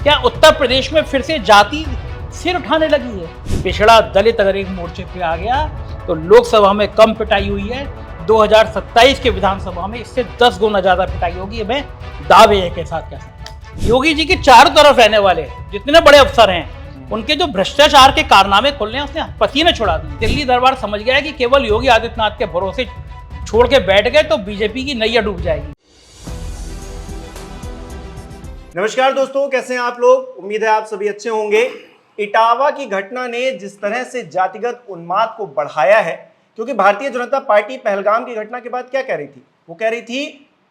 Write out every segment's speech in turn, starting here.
क्या उत्तर प्रदेश में फिर से जाति सिर उठाने लगी है? पिछड़ा दलित अगर एक मोर्चे पे आ गया तो लोकसभा में कम पिटाई हुई है, 2027 के विधानसभा में इससे 10 गुना ज्यादा पिटाई होगी। मैं दावे के साथ कह सकता हूं। योगी जी के चारों तरफ रहने वाले जितने बड़े अफसर हैं, उनके जो भ्रष्टाचार के कारनामे खोलने हैं, उसने पसीने छुड़ा दिए। दिल्ली दरबार समझ गया है कि केवल योगी आदित्यनाथ के भरोसे छोड़ के बैठ गए तो बीजेपी की नैया डूब जाएगी। नमस्कार दोस्तों, कैसे हैं आप लोग? उम्मीद है आप सभी अच्छे होंगे। इटावा की घटना ने जिस तरह से जातिगत उन्माद को बढ़ाया है, क्योंकि भारतीय जनता पार्टी पहलगाम की घटना के बाद क्या कह रही थी? वो कह रही थी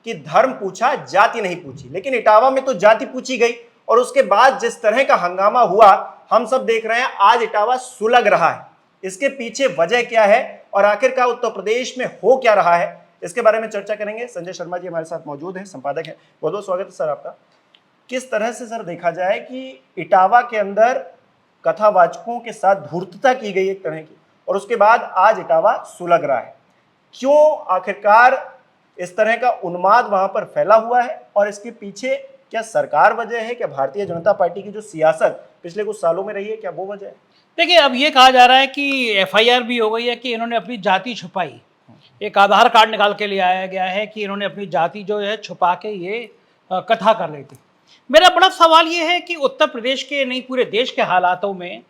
कि धर्म पूछा, जाति नहीं पूछी। लेकिन इटावा में तो जाति पूछी गई और उसके बाद जिस तरह का हंगामा हुआ, हम सब देख रहे हैं। आज इटावा सुलग रहा है। इसके पीछे वजह क्या है और आखिरकार उत्तर प्रदेश में हो क्या रहा है, इसके बारे में चर्चा करेंगे। संजय शर्मा जी हमारे साथ मौजूद हैं, संपादक हैं। बहुत बहुत स्वागत है सर आपका। किस तरह से सर देखा जाए कि इटावा के अंदर कथावाचकों के साथ धूर्तता की गई एक तरह की, और उसके बाद आज इटावा सुलग रहा है? क्यों आखिरकार इस तरह का उन्माद वहां पर फैला हुआ है और इसके पीछे क्या सरकार वजह है? क्या भारतीय जनता पार्टी की जो सियासत पिछले कुछ सालों में रही है, क्या वो वजह है? देखिए, अब ये कहा जा रहा है कि एफआईआर भी हो गई है कि इन्होंने अपनी जाति छुपाई। एक आधार कार्ड निकाल के ले आया गया है कि इन्होंने अपनी जाति जो है छुपा के ये कथा कर रही थी। मेरा बड़ा सवाल ये है कि उत्तर प्रदेश के नहीं पूरे देश के हालातों में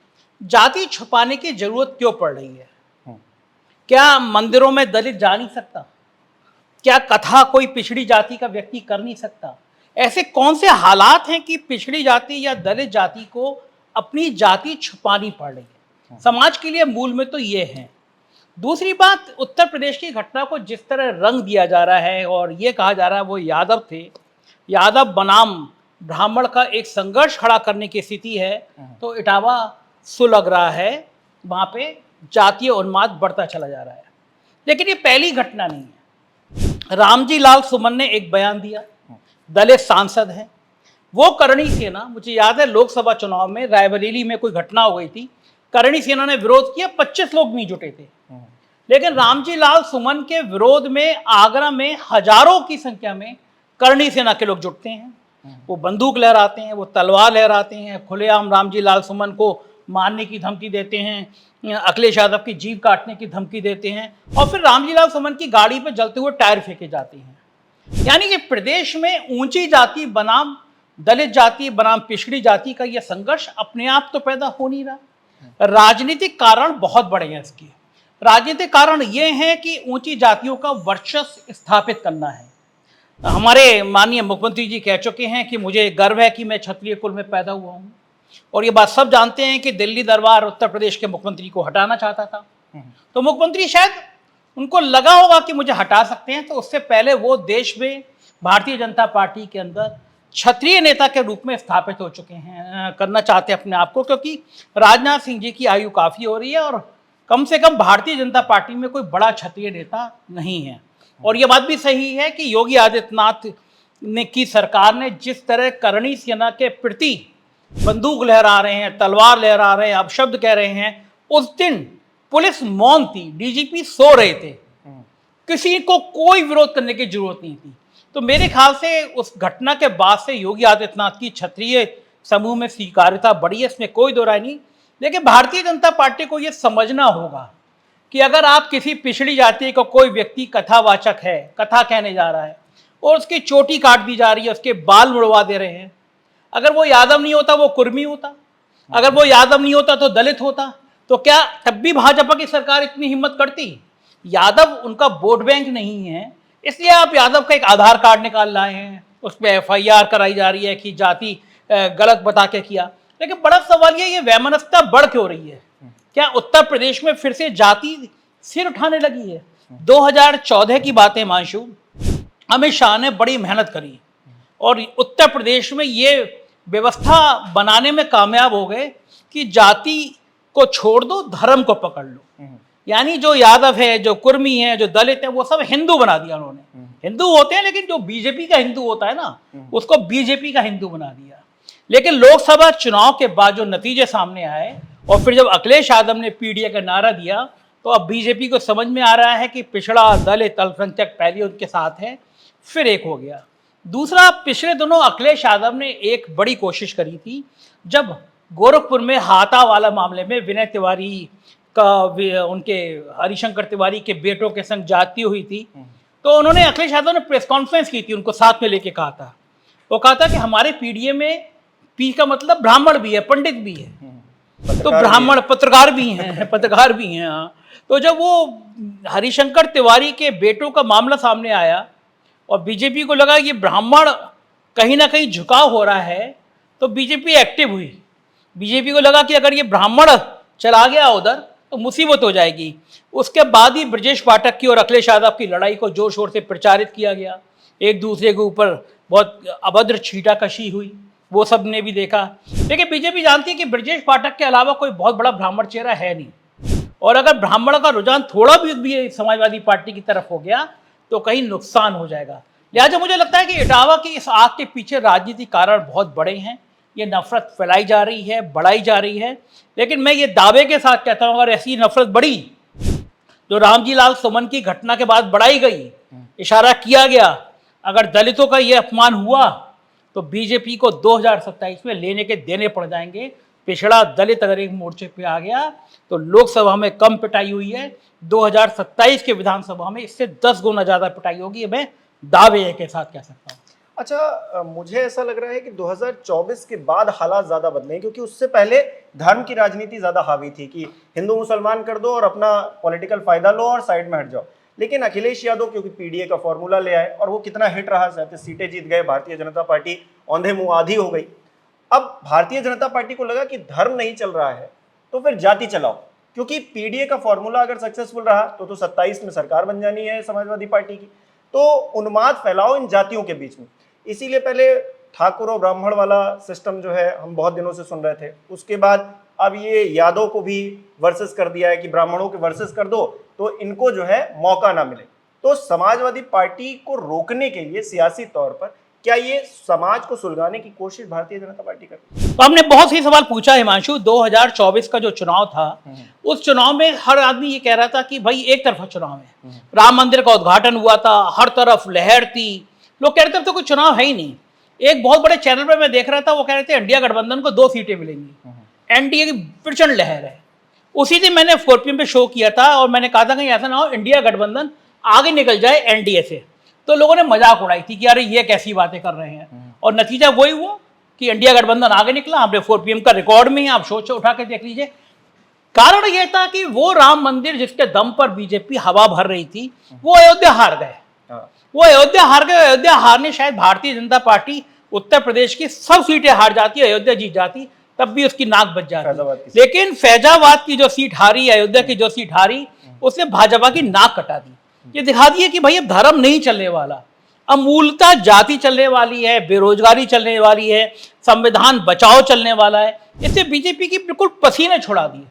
जाति छुपाने की जरूरत क्यों पड़ रही है? क्या मंदिरों में दलित जा नहीं सकता? क्या कथा कोई पिछड़ी जाति का व्यक्ति कर नहीं सकता? ऐसे कौन से हालात हैं कि पिछड़ी जाति या दलित जाति को अपनी जाति छुपानी पड़ रही है? समाज के लिए मूल में तो ये है। दूसरी बात, उत्तर प्रदेश की घटना को जिस तरह रंग दिया जा रहा है और ये कहा जा रहा है वो यादव थे, यादव बनाम ब्राह्मण का एक संघर्ष खड़ा करने की स्थिति है, तो इटावा सुलग रहा है। वहां पे जातीय उन्माद बढ़ता चला जा रहा है। लेकिन ये पहली घटना नहीं है। रामजी लाल सुमन ने एक बयान दिया, दलित सांसद हैं वो। करणी सेना, मुझे याद है लोकसभा चुनाव में रायबरेली में कोई घटना हो गई थी, करणी सेना ने विरोध किया, 25 लोग नहीं जुटे थे। लेकिन रामजी लाल सुमन के विरोध में आगरा में हजारों की संख्या में करणी सेना के लोग जुटते हैं। वो बंदूक लहराते हैं, वो तलवार लहराते हैं, खुलेआम रामजी लाल सुमन को मारने की धमकी देते हैं, अखिलेश यादव की जीभ काटने की धमकी देते हैं, और फिर रामजी लाल सुमन की गाड़ी पर जलते हुए टायर फेंके जाते हैं। यानी कि प्रदेश में ऊंची जाति बनाम दलित जाति बनाम पिछड़ी जाति का यह संघर्ष अपने आप तो पैदा हो नहीं रहा। राजनीतिक कारण बहुत बड़े हैं इसके। राजनीतिक कारण ये हैं कि ऊंची जातियों का वर्चस्व स्थापित करना है। हमारे माननीय मुख्यमंत्री जी कह चुके हैं कि मुझे गर्व है कि मैं क्षत्रिय कुल में पैदा हुआ हूं, और ये बात सब जानते हैं कि दिल्ली दरबार उत्तर प्रदेश के मुख्यमंत्री को हटाना चाहता था। तो मुख्यमंत्री शायद उनको लगा होगा कि मुझे हटा सकते हैं, तो उससे पहले वो देश में भारतीय जनता पार्टी के अंदर क्षत्रिय नेता के रूप में स्थापित हो चुके हैं, करना चाहते हैं अपने आप को, क्योंकि राजनाथ सिंह जी की आयु काफ़ी हो रही है और कम से कम भारतीय जनता पार्टी में कोई बड़ा क्षत्रिय नेता नहीं है। और ये बात भी सही है कि योगी आदित्यनाथ ने की सरकार ने जिस तरह करणी सेना के प्रति बंदूक लहरा रहे हैं, तलवार लहरा रहे हैं, अपशब्द कह रहे हैं, उस दिन पुलिस मौन थी, डीजीपी सो रहे थे, किसी को कोई विरोध करने की जरूरत नहीं थी। तो मेरे ख्याल से उस घटना के बाद से योगी आदित्यनाथ की क्षत्रिय समूह में स्वीकार्यता बढ़ी है, इसमें कोई दो राय नहीं। लेकिन भारतीय जनता पार्टी को यह समझना होगा कि अगर आप किसी पिछड़ी जाति का कोई व्यक्ति कथावाचक है, कथा कहने जा रहा है और उसकी चोटी काट दी जा रही है, उसके बाल मुड़वा दे रहे हैं, अगर वो यादव नहीं होता वो कुर्मी होता, अगर वो यादव नहीं होता तो दलित होता, तो क्या तब भी भाजपा की सरकार इतनी हिम्मत करती? यादव उनका वोट बैंक नहीं है, इसलिए आप यादव का एक आधार कार्ड निकाल लाए हैं, उस पर एफआईआर कराई जा रही है कि जाति गलत बता के किया। लेकिन बड़ा सवाल ये वैमनस्यता बढ़ क्यों रही है? क्या उत्तर प्रदेश में फिर से जाति सिर उठाने लगी है? 2014 की बात है मानशु, अमित शाह ने बड़ी मेहनत करी और उत्तर प्रदेश में ये व्यवस्था बनाने में कामयाब हो गए कि जाति को छोड़ दो, धर्म को पकड़ लो। यानी जो यादव है, जो कुर्मी है, जो दलित है, वो सब हिंदू बना दिया उन्होंने। हिंदू होते हैं लेकिन जो बीजेपी का हिंदू होता है ना, उसको बीजेपी का हिंदू बना दिया। लेकिन लोकसभा चुनाव के बाद जो नतीजे सामने आए और फिर जब अखिलेश यादव ने पीडीए का नारा दिया, तो अब बीजेपी को समझ में आ रहा है कि पिछड़ा, दलित, अल्पसंख्यक पहले उनके साथ है, फिर एक हो गया। दूसरा, पिछले दिनों अखिलेश यादव ने एक बड़ी कोशिश करी थी, जब गोरखपुर में हाथा वाला मामले में विनय तिवारी का उनके हरिशंकर तिवारी के बेटों के संग जाती हुई थी, तो उन्होंने अखिलेश यादव ने प्रेस कॉन्फ्रेंस की थी, उनको साथ में लेके कहा था। वो कहा था कि हमारे पीडीए में पी का मतलब ब्राह्मण भी है, पंडित भी है, तो ब्राह्मण पत्रकार भी हैं, पत्रकार भी हैं। हाँ, तो जब वो हरिशंकर तिवारी के बेटों का मामला सामने आया और बीजेपी को लगा ये ब्राह्मण कहीं ना कहीं झुकाव हो रहा है, तो बीजेपी एक्टिव हुई। बीजेपी को लगा कि अगर ये ब्राह्मण चला गया उधर तो मुसीबत हो जाएगी। उसके बाद ही ब्रजेश पाठक की और अखिलेश यादव की लड़ाई को जोर शोर से प्रचारित किया गया, एक दूसरे के ऊपर बहुत अभद्र छीटाकशी हुई, वो सब ने भी देखा। लेकिन बीजेपी जानती है कि ब्रजेश पाठक के अलावा कोई बहुत बड़ा ब्राह्मण चेहरा है नहीं, और अगर ब्राह्मण का रुझान थोड़ा भी समाजवादी पार्टी की तरफ हो गया तो कहीं नुकसान हो जाएगा। लिहाजा मुझे लगता है कि इटावा की इस आग के पीछे राजनीतिक कारण बहुत बड़े हैं। ये नफरत फैलाई जा रही है, बढ़ाई जा रही है। लेकिन मैं ये दावे के साथ कहता हूँ, अगर ऐसी नफरत बढ़ी जो रामजी लाल सुमन की घटना के बाद बढ़ाई गई, इशारा किया गया, अगर दलितों का ये अपमान हुआ तो बीजेपी को 2027 में लेने के देने पड़ जाएंगे। पिछड़ा दलित अगर एक मोर्चे पे आ गया तो लोकसभा में कम पिटाई हुई है, 2027 के विधानसभा में इससे 10 गुना ज्यादा पिटाई होगी। मैं दावे के साथ कह सकता हूँ। अच्छा, मुझे ऐसा लग रहा है कि 2024 के बाद हालात ज्यादा बदले हैं, क्योंकि उससे पहले धर्म की राजनीति ज्यादा हावी थी कि हिंदू मुसलमान कर दो और अपना पॉलिटिकल फायदा लो और साइड में हट जाओ। लेकिन अखिलेश यादव क्योंकि पीडीए का फॉर्मूला ले आए और वो कितना हिट रहा, 37 सीटें जीत गए, भारतीय जनता पार्टी औंधे मुंह आधी हो गई। अब भारतीय जनता पार्टी को लगा कि धर्म नहीं चल रहा है तो फिर जाति चलाओ, क्योंकि पीडीए का फॉर्मूला अगर सक्सेसफुल रहा तो 27 में सरकार बन जानी है समाजवादी पार्टी की। तो उन्माद फैलाओ इन जातियों के बीच में। इसीलिए पहले ठाकुर और ब्राह्मण वाला सिस्टम जो है हम बहुत दिनों से सुन रहे थे, उसके बाद अब ये यादव को भी वर्सेस कर दिया है कि ब्राह्मणों के वर्सेस कर दो तो इनको जो है मौका ना मिले। तो समाजवादी पार्टी को रोकने के लिए सियासी तौर पर क्या ये समाज को सुलगाने की कोशिश भारतीय जनता पार्टी कर रही है? तो हमने बहुत ही सवाल पूछा हिमांशु। 2024 का जो चुनाव था, उस चुनाव में हर आदमी ये कह रहा था कि भाई एक तरफा चुनाव है, राम मंदिर का उद्घाटन हुआ था, हर तरफ लहर थी, लोग कह रहे थे तो कोई चुनाव है ही नहीं। एक बहुत बड़े चैनल पर मैं देख रहा था, वो कह रहे थे इंडिया गठबंधन को 2 सीटें मिलेंगी, एनडीए की प्रचंड लहर है। उसी दिन मैंने स्कॉर्पियन पे शो किया था और मैंने कहा था कि ऐसा ना हो इंडिया गठबंधन आगे निकल जाए एनडीए से। तो लोगों ने मजाक उड़ाई थी कि अरे ये कैसी बातें कर रहे हैं, और नतीजा वही हुआ कि इंडिया गठबंधन आगे निकला। आपने 4PM का रिकॉर्ड में ही आप सोच उठा के देख लीजिए। कारण यह था कि वो राम मंदिर जिसके दम पर बीजेपी हवा भर रही थी, वो अयोध्या हार गए। वो अयोध्या हार गए। अयोध्या हारने शायद भारतीय जनता पार्टी उत्तर प्रदेश की सब सीटें हार जाती, अयोध्या जीत जाती, तब भी उसकी नाक बच जाती। लेकिन फैजाबाद की जो सीट हारी, अयोध्या की जो सीट हारी, उसने भाजपा की नाक कटा दी। ये दिखा दिया कि भाई अब धर्म नहीं चलने वाला, अब मूलतः जाति चलने वाली है, बेरोजगारी चलने वाली है, संविधान बचाओ चलने वाला है। इससे बीजेपी की बिल्कुल पसीने छुड़ा दिए।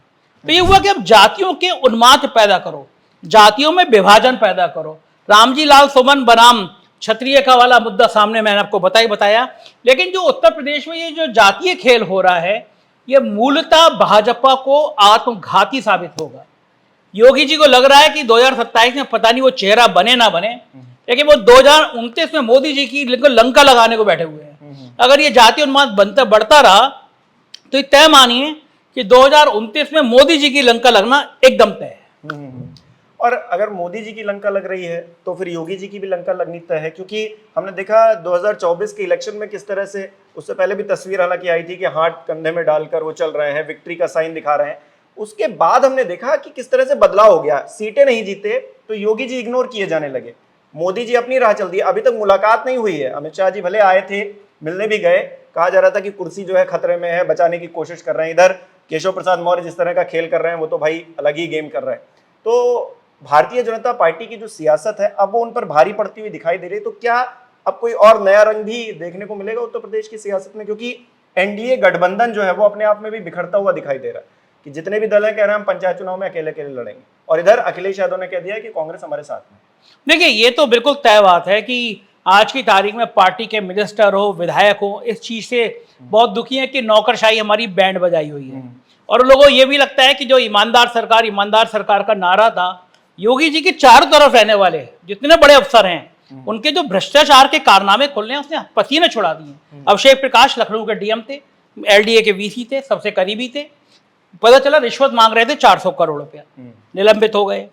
तो ये हुआ कि अब जातियों के उन्माद पैदा करो, जातियों में विभाजन पैदा करो। रामजी लाल सुमन बनाम क्षत्रिय का वाला मुद्दा सामने मैंने आपको बताया। लेकिन जो उत्तर प्रदेश में ये जो जातीय खेल हो रहा है, ये मूलतः भाजपा को आत्मघाती साबित होगा। योगी जी को लग रहा है कि 2027 में पता नहीं वो चेहरा बने ना बने, लेकिन वो 2029 में मोदी जी की लंका लगाने को बैठे हुए हैं। अगर ये जातीय उन्माद बढ़ता रहा तो ये तय मानिए कि 2029 में मोदी जी की लंका लगना एकदम तय है। और अगर मोदी जी की लंका लग रही है तो फिर योगी जी की भी लंका लगनी तय है, क्योंकि हमने देखा 2024 के इलेक्शन में किस तरह से, उससे पहले भी तस्वीर हालांकि आई थी कि हाथ कंधे में डालकर वो चल रहे हैं, विक्ट्री का साइन दिखा रहे हैं। उसके बाद हमने देखा कि किस तरह से बदलाव हो गया, सीटें नहीं जीते तो योगी जी इग्नोर किए जाने लगे, मोदी जी अपनी राह चल दी। अभी तक मुलाकात नहीं हुई है। अमित शाह जी भले आए थे, मिलने भी गए, कहा जा रहा था कि कुर्सी जो है खतरे में है, बचाने की कोशिश कर रहे हैं। इधर केशव प्रसाद मौर्य जिस तरह का खेल कर रहे हैं, वो तो भाई अलग ही गेम कर रहे हैं। तो भारतीय जनता पार्टी की जो सियासत है अब वो उन पर भारी पड़ती हुई दिखाई दे रही है। तो क्या अब कोई और नया रंग भी देखने को मिलेगा उत्तर प्रदेश की सियासत में? क्योंकि एनडीए गठबंधन जो है वो अपने आप में भी बिखरता हुआ दिखाई दे रहा है कि जितने भी दल हैं कह रहे हैं हम पंचायत चुनाव में अकेले अकेले लड़ेंगे, और इधर अखिलेश यादव ने कह दिया कि कांग्रेस हमारे साथ में। देखिए, ये तो बिल्कुल तय बात है कि आज की तारीख में पार्टी के मिनिस्टर हो, विधायक हो, इस चीज से बहुत दुखी है कि नौकरशाही हमारी बैंड बजाई हुई है। और लोगों को ये भी लगता है कि जो ईमानदार सरकार का नारा था, योगी जी के चारों तरफ रहने वाले जितने बड़े अफसर हैं, उनके जो भ्रष्टाचार के कारनामे खुलने उसने पसीने छुड़ा दिए। अभिषेक प्रकाश लखनऊ के डीएम थे, एलडीए के वीसी थे, सबसे करीबी थे। पता चला रिश्वत मांग रहे थे 400 करोड़ रुपया, निलंबित हो गए।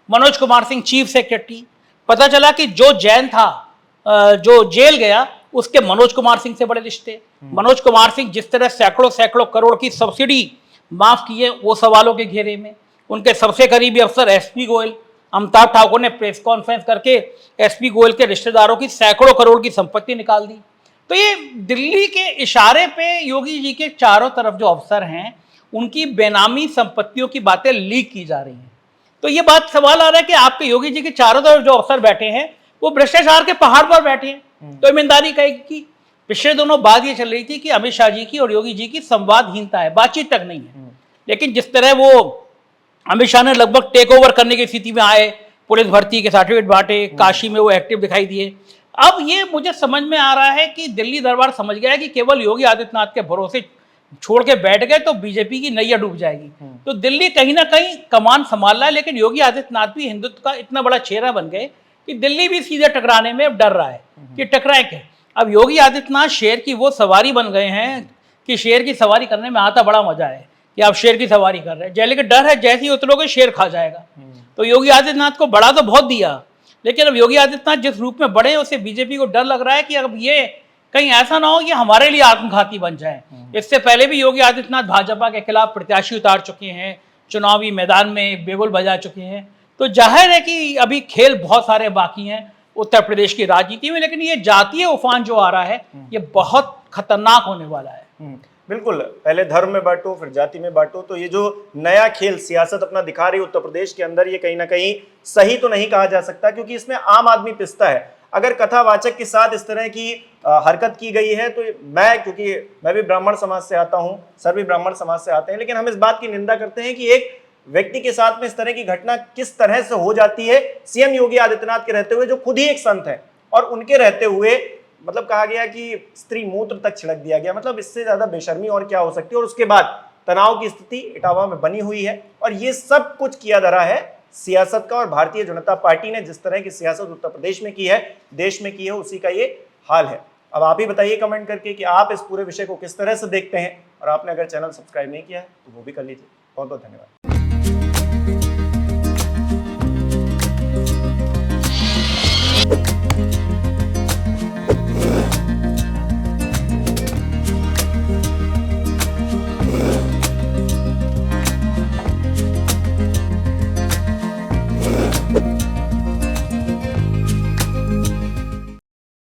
मनोज कुमार सिंह चीफ सेक्रेटरी, पता चला कि जो जैन था जो जेल गया उसके मनोज कुमार सिंह से बड़े रिश्ते। मनोज कुमार सिंह जिस तरह सैकड़ों सैकड़ों करोड़ की सब्सिडी माफ की है वो सवालों के घेरे में। उनके सबसे करीबी अफसर एसपी गोयल, अमिताभ ठाकुर ने प्रेस कॉन्फ्रेंस करके एसपी गोयल के रिश्तेदारों की सैकड़ों करोड़ की संपत्ति निकाल दी। तो ये दिल्ली के इशारे पे योगी जी के चारों तरफ जो अफसर हैं उनकी बेनामी संपत्तियों की बातें लीक की जा रही हैं। तो ये बात सवाल आ रहा है कि आपके योगी जी के चारों तरफ जो अफसर बैठे हैं वो भ्रष्टाचार के पहाड़ पर बैठे हैं। तो ईमानदारी कहेगी कि पिछले दोनों बात ये चल रही थी कि अमित शाह जी की और योगी जी की संवादहीनता है, बातचीत तक नहीं है। लेकिन जिस तरह वो अमित शाह ने लगभग टेक ओवर करने की स्थिति में आए, पुलिस भर्ती के सर्टिफिकेट बांटे, काशी में वो एक्टिव दिखाई दिए। अब ये मुझे समझ में आ रहा है कि दिल्ली दरबार समझ गया है कि केवल योगी आदित्यनाथ के भरोसे छोड़ के बैठ गए तो बीजेपी की नैया डूब जाएगी। तो दिल्ली कहीं ना कहीं कमान संभाल रहा है, लेकिन योगी आदित्यनाथ भी हिंदुत्व का इतना बड़ा चेहरा बन गए कि दिल्ली भी सीधे टकराने में डर रहा है कि टकराए क्या। अब योगी आदित्यनाथ शेर की वो सवारी बन गए हैं कि शेर की सवारी करने में आता बड़ा मजा है कि आप शेर की सवारी कर रहे हैं। जैले का डर है जैसे ही उतरोगे शेर खा जाएगा। तो योगी आदित्यनाथ को बड़ा तो बहुत दिया, लेकिन अब योगी आदित्यनाथ जिस रूप में बढ़े उसे बीजेपी को डर लग रहा है कि अब ये कहीं ऐसा ना हो कि हमारे लिए आत्मघाती बन जाए। इससे पहले भी योगी आदित्यनाथ भाजपा के खिलाफ प्रत्याशी उतार चुके हैं, चुनावी मैदान में बेगुल बजा चुके हैं। तो जाहिर है कि अभी खेल बहुत सारे बाकी हैं उत्तर प्रदेश की राजनीति में, लेकिन ये जातीय उफान जो आ रहा है ये बहुत खतरनाक होने वाला है। बिल्कुल, पहले धर्म में बांटो फिर जाति में बांटो। तो ये जो नया खेल सियासत अपना दिखा रही है उत्तर प्रदेश के अंदर, ये कहीं ना कहीं सही तो नहीं कहा जा सकता, क्योंकि इसमें आम आदमी पिसता है। अगर कथावाचक के साथ इस तरह की हरकत की गई है तो क्योंकि मैं भी ब्राह्मण समाज से आता हूं, सर भी ब्राह्मण समाज से आते हैं, लेकिन हम इस बात की निंदा करते हैं कि एक व्यक्ति के साथ में इस तरह की घटना किस तरह से हो जाती है, सीएम योगी आदित्यनाथ के रहते हुए, जो खुद ही एक संत है, और उनके रहते हुए मतलब कहा गया कि स्त्री मूत्र तक छिड़क दिया गया। मतलब इससे ज्यादा बेशर्मी और क्या हो सकती है। और उसके बाद तनाव की स्थिति इटावा में बनी हुई है, और ये सब कुछ किया जा रहा है सियासत का। और भारतीय जनता पार्टी ने जिस तरह की सियासत उत्तर प्रदेश में की है, देश में की है, उसी का ये हाल है। अब आप ही बताइए कमेंट करके कि आप इस पूरे विषय को किस तरह से देखते हैं, और आपने अगर चैनल सब्सक्राइब नहीं किया है तो वो भी कर लीजिए। बहुत बहुत धन्यवाद।